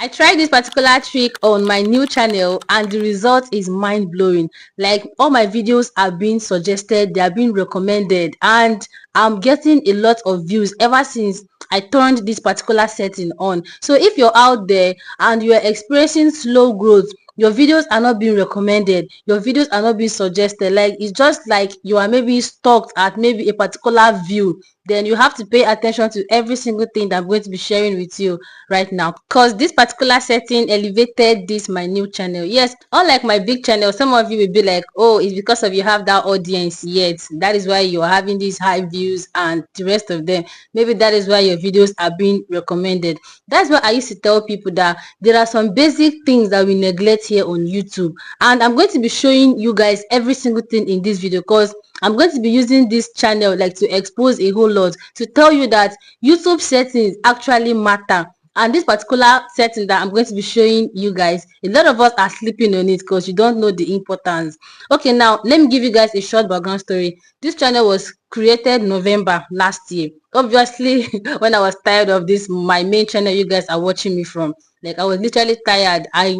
I tried this particular trick on my new channel and the result is mind-blowing. Like, all my videos are being suggested, they are being recommended, and I'm getting a lot of views ever since I turned this particular setting on. So if you're out there and you're experiencing slow growth, your videos are not being recommended, your videos are not being suggested, like it's just like you are maybe stuck at maybe a particular view, then you have to pay attention to every single thing that I'm going to be sharing with you right now, because this particular setting elevated this my new channel. Yes, unlike my big channel, some of you will be like, oh, it's because of you have that audience, yet that is why you're having these high views and the rest of them. Maybe that is why your videos are being recommended. That's why I used to tell people that there are some basic things that we neglect here on YouTube, and I'm going to be showing you guys every single thing in this video, because I'm going to be using this channel like to expose a whole lot, to tell you that YouTube settings actually matter. And this particular setting that I'm going to be showing you guys, a lot of us are sleeping on it because you don't know the importance. Okay, now let me give you guys a short background story. This channel was created November last year. Obviously, when I was tired of this, my main channel you guys are watching me from, like I was literally tired. I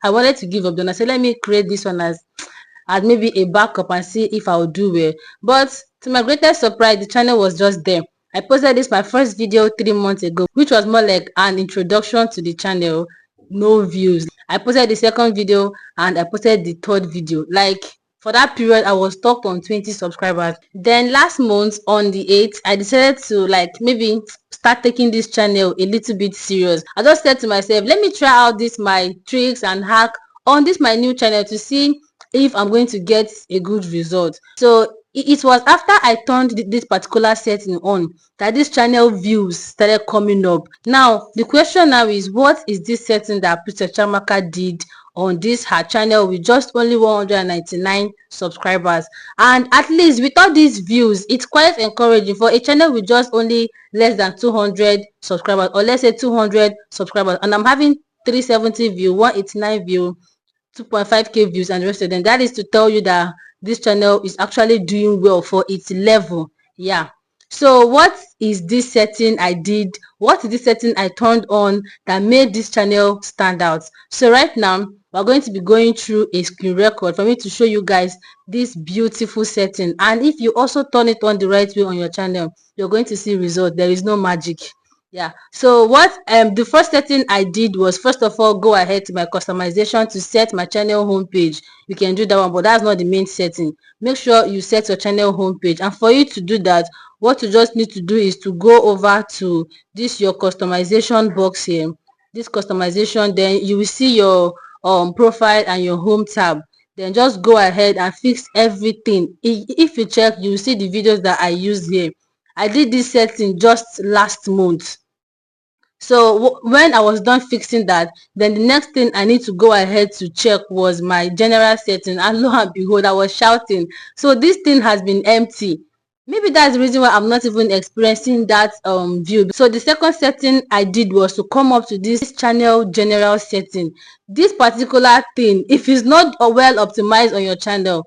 wanted to give up. Then I said, let me create this one as maybe a backup and see if I'll do well. But to my greatest surprise, the channel was just there. I posted this my first video 3 months ago, which was more like an introduction to the channel. No views. I posted the second video and I posted the third video. Like, for that period, I was stuck on 20 subscribers. Then last month on the 8th, I decided to like maybe start taking this channel a little bit serious. I just said to myself, let me try out this my tricks and hack on this my new channel to see if I'm going to get a good result. So it was after I turned this particular setting on that this channel views started coming up. Now the question now is, what is this setting that Princess Chamaka did on this her channel with just only 199 subscribers? And at least with all these views, it's quite encouraging for a channel with just only less than 200 subscribers, or let's say 200 subscribers, and I'm having 370 view, 189 view, 2.5k views and the rest of them. That is to tell you that this channel is actually doing well for its level. Yeah. So what is this setting I did? What is this setting I turned on that made this channel stand out? So right now we're going to be going through a screen record for me to show you guys this beautiful setting. And if you also turn it on the right way on your channel, you're going to see results. There is no magic. Yeah, so what the first setting I did was, first of all, go ahead to my customization to set my channel homepage. You can do that one, but that's not the main setting. Make sure you set your channel homepage, and for you to do that, what you just need to do is to go over to this your customization box here, this customization. Then you will see your profile and your home tab. Then just go ahead and fix everything. If you check, you will see the videos that I used here. I did this setting just last month. So when I was done fixing that, then the next thing I need to go ahead to check was my general setting, and lo and behold, I was shouting. So this thing has been empty. Maybe that's the reason why I'm not even experiencing that view. So the second setting I did was to come up to this channel general setting. This particular thing, if it's not well optimized on your channel,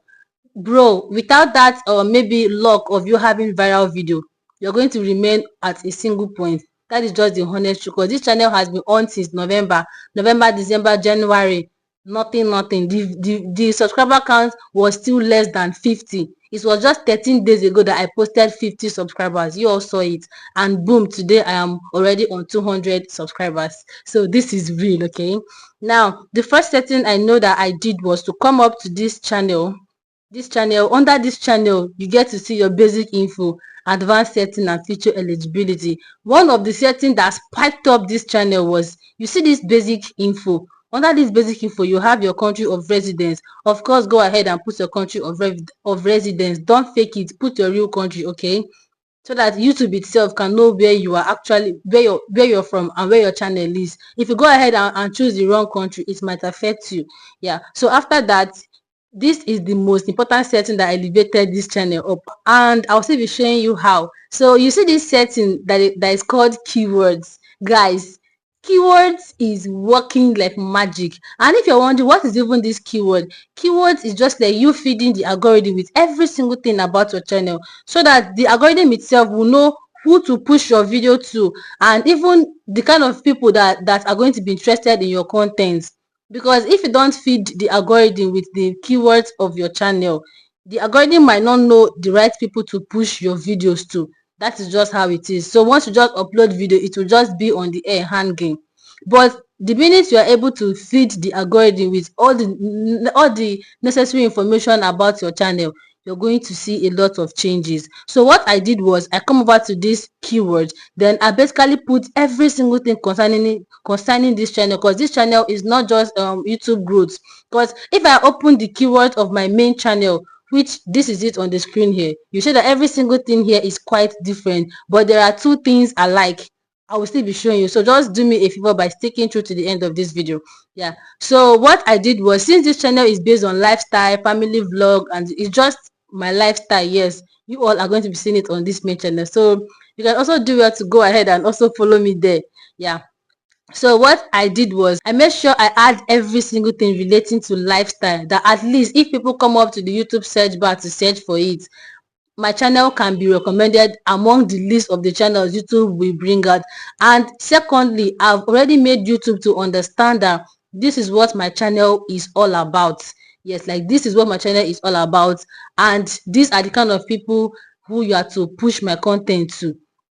bro, without that maybe luck of you having viral video, you're going to remain at a single point. That is just the honest truth, because this channel has been on since November, December, January. Nothing. The subscriber count was still less than 50. It was just 13 days ago that I posted 50 subscribers. You all saw it, and boom, today I am already on 200 subscribers. So this is real. Okay, now the first setting I know that I did was to come up to this channel. Under this channel, you get to see your basic info, advanced setting, and feature eligibility. One of the settings that spiked up this channel was, you see this basic info. Under this basic info, you have your country of residence. Of course, go ahead and put your country of residence. Don't fake it. Put your real country, okay? So that YouTube itself can know where you are actually, where you're from and where your channel is. If you go ahead and choose the wrong country, it might affect you. Yeah. So after that, this is the most important setting that elevated this channel up, and I'll still be showing you how. So you see this setting that is called keywords. Guys, keywords is working like magic. And if you're wondering what is even this keywords is just like you feeding the algorithm with every single thing about your channel, so that the algorithm itself will know who to push your video to, and even the kind of people that are going to be interested in your content. Because if you don't feed the algorithm with the keywords of your channel, the algorithm might not know the right people to push your videos to. That is just how it is. So once you just upload video, it will just be on the air hanging. But the minute you are able to feed the algorithm with all the necessary information about your channel, you're going to see a lot of changes. So what I did was I come over to this keyword, then I basically put every single thing concerning this channel, because this channel is not just YouTube growth. Because if I open the keyword of my main channel, which this is it on the screen here, you see that every single thing here is quite different, but there are two things alike. I will still be showing you. So just do me a favor by sticking through to the end of this video. Yeah. So what I did was, since this channel is based on lifestyle, family vlog, and it's just my lifestyle, yes, you all are going to be seeing it on this main channel. So you can also do well to go ahead and also follow me there. Yeah. So what I did was I made sure I add every single thing relating to lifestyle, that at least if people come up to the YouTube search bar to search for it, my channel can be recommended among the list of the channels YouTube will bring out. And secondly, I've already made YouTube to understand that this is what my channel is all about. Yes, like this is what my channel is all about, and these are the kind of people who you are to push my content to,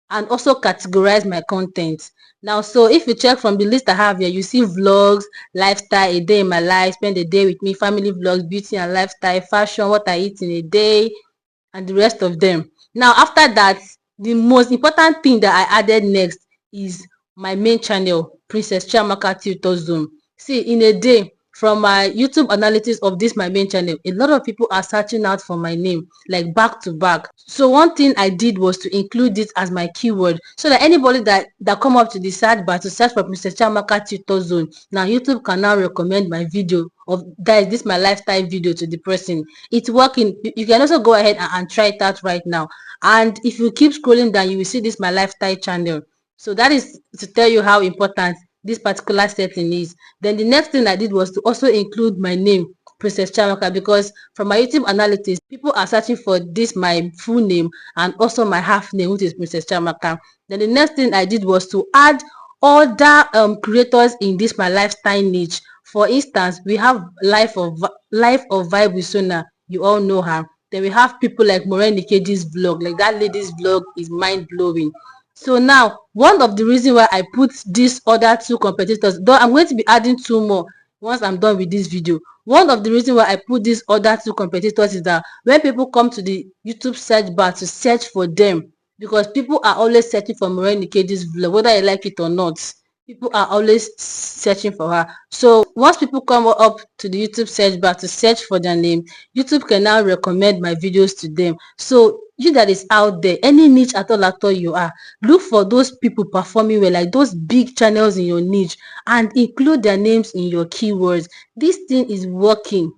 and also categorize my content. Now, so if you check from the list I have here, you see vlogs, lifestyle, a day in my life, spend a day with me, family vlogs, beauty and lifestyle, fashion, what I eat in a day, and the rest of them. Now, after that, the most important thing that I added next is my main channel, Princess Chiamaka Tutor Zone. See, in a day, from my YouTube analytics of this my main channel, a lot of people are searching out for my name, like back to back. So one thing I did was to include it as my keyword, so that anybody that come up to the search bar to search for Princess Chiamaka Tutor Zone, now YouTube can now recommend my video of that is this my lifestyle video to the person. It's working. You can also go ahead and try it out right now. And if you keep scrolling down, you will see this my lifestyle channel. So that is to tell you how important this particular setting is. Then the next thing I did was to also include my name, Princess Chamaka, because from my YouTube analytics, people are searching for this my full name and also my half name, which is Princess Chamaka. Then the next thing I did was to add other creators in this my lifestyle niche. For instance, we have Life of Vibe with Sona. You all know her. Then we have people like Maureen Ikeji's vlog. Like that lady's vlog is mind blowing. So now, one of the reasons why I put these other two competitors, though I'm going to be adding two more once I'm done with this video. One of the reasons why I put these other two competitors is that when people come to the YouTube search bar to search for them, because people are always searching for Maureen Ikeji's vlog, whether you like it or not. People are always searching for her. So once people come up to the YouTube search bar to search for their name, YouTube can now recommend my videos to them. So you that is out there, any niche at all you are, look for those people performing well, like those big channels in your niche, and include their names in your keywords. This thing is working.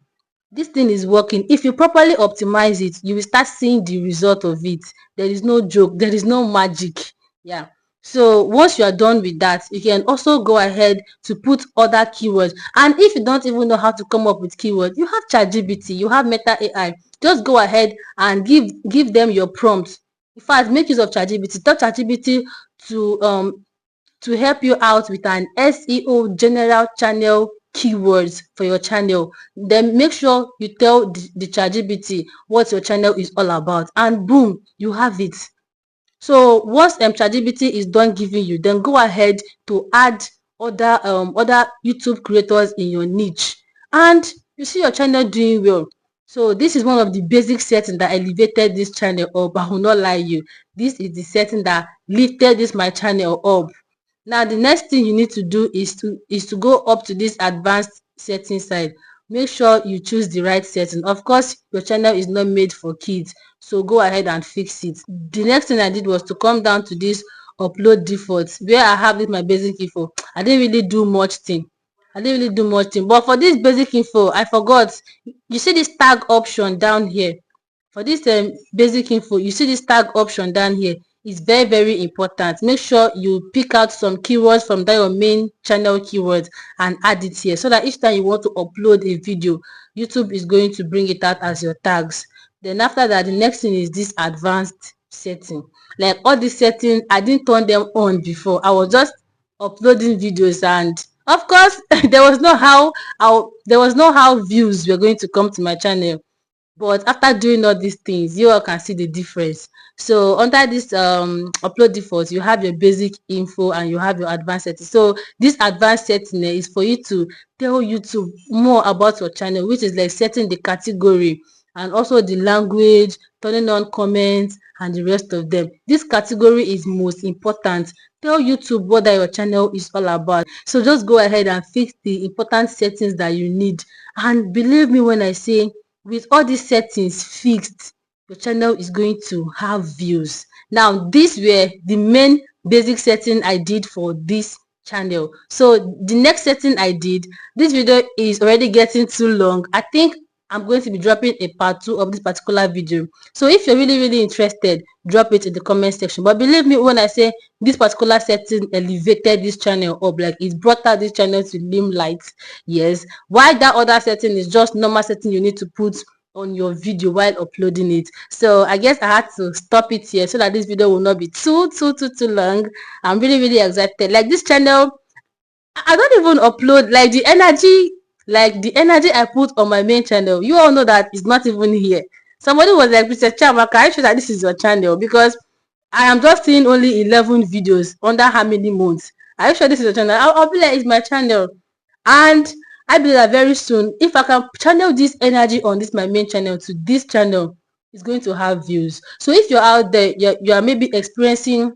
This thing is working. If you properly optimize it, you will start seeing the result of it. There is no joke, there is no magic. Yeah. So once you are done with that, you can also go ahead to put other keywords. And if you don't even know how to come up with keywords, you have ChatGPT, you have Meta AI. Just go ahead and give them your prompts. In fact, make use of ChatGPT. Tell ChatGPT to help you out with an SEO general channel keywords for your channel. Then make sure you tell the ChatGPT what your channel is all about, and boom, you have it. So once ChatGPT is done giving you, then go ahead to add other YouTube creators in your niche, and you see your channel doing well. So this is one of the basic settings that elevated this channel up. I will not lie you. This is the setting that lifted this my channel up. Now the next thing you need to do is to go up to this advanced setting side. Make sure you choose the right setting. Of course, your channel is not made for kids, so go ahead and fix it. The next thing I did was to come down to this upload defaults, where I have this my basic info. I didn't really do much thing. But for this basic info, I forgot. You see this tag option down here. For this basic info, you see this tag option down here. It's very, very important. Make sure you pick out some keywords from that your main channel keywords and add it here, so that each time you want to upload a video, YouTube is going to bring it out as your tags. Then after that, the next thing is this advanced setting. Like all these settings, I didn't turn them on before. I was just uploading videos, and of course there was no how views were going to come to my channel. But after doing all these things, you all can see the difference. So under this upload default, you have your basic info and you have your advanced settings. So this advanced setting is for you to tell YouTube more about your channel, which is like setting the category and also the language, turning on comments and the rest of them. This category is most important. Tell YouTube what that your channel is all about. So just go ahead and fix the important settings that you need. And believe me when I say, with all these settings fixed, your channel is going to have views. Now these were the main basic setting I did for this channel. So the next setting I did, this video is already getting too long. I think I'm going to be dropping a part 2 of this particular video. So if you're really interested, drop it in the comment section. But believe me when I say this particular setting elevated this channel up, like it brought out this channel to limelight. Yes, why that other setting is just normal setting you need to put on your video while uploading it. So I guess I had to stop it here so that this video will not be too long. I'm really excited. Like this channel, I don't even upload, like the energy I put on my main channel. You all know that it's not even here. Somebody was like, Mr. Chamaka, are you sure that this is your channel? Because I am just seeing only 11 videos under how many months. Are you sure this is your channel? I'll be like, it's my channel. And I believe that very soon, if I can channel this energy on this my main channel to this channel, it's going to have views. So if you're out there, you are maybe experiencing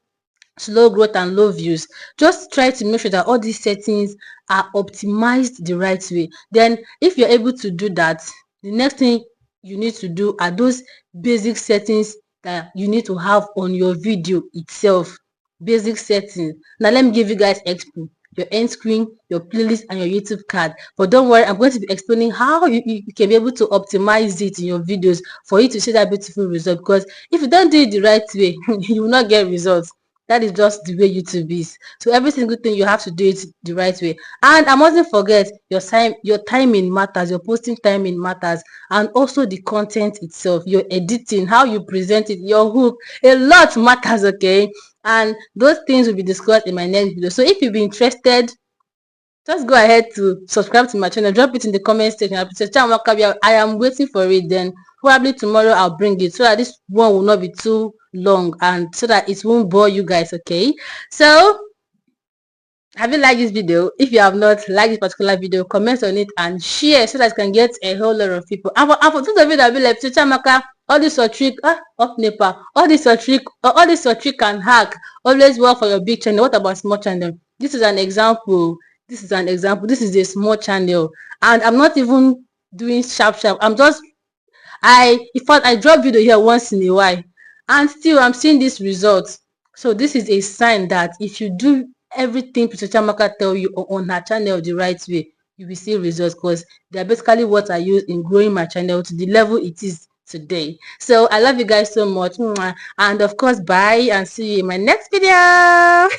slow growth and low views, just try to make sure that all these settings are optimized the right way. Then if you're able to do that, the next thing you need to do are those basic settings that you need to have on your video itself. Basic settings. Now let me give you guys expo your end screen, your playlist, and your YouTube card. But don't worry, I'm going to be explaining how you can be able to optimize it in your videos for you to see that beautiful result. Because if you don't do it the right way, you will not get results. That is just the way YouTube is. So every single thing you have to do it the right way. And I mustn't forget your timing matters, your posting timing matters, and also the content itself, your editing, how you present it, your hook, a lot matters, okay? And those things will be discussed in my next video. So if you've been interested, just go ahead to subscribe to my channel, drop it in the comment section. I am waiting for it. Then probably tomorrow I'll bring it so that this one will not be too long and so that it won't bore you guys, okay? So have you liked this video? If you have not liked this particular video, comment on it and share so that it can get a whole lot of people. And for those of you that will be like, Chamaka, all this your trick, up Nepal, all this your trick and hack always work for your big channel. What about small channel? This is an example. This is an example. This is a small channel, and I'm not even doing sharp. I'm just in fact I drop video here once in a while, and still I'm seeing this result. So this is a sign that if you do everything Mr. Chamaka tell you on her channel the right way, you will see results, because they're basically what I use in growing my channel to the level it is today. So I love you guys so much, and of course bye, and see you in my next video.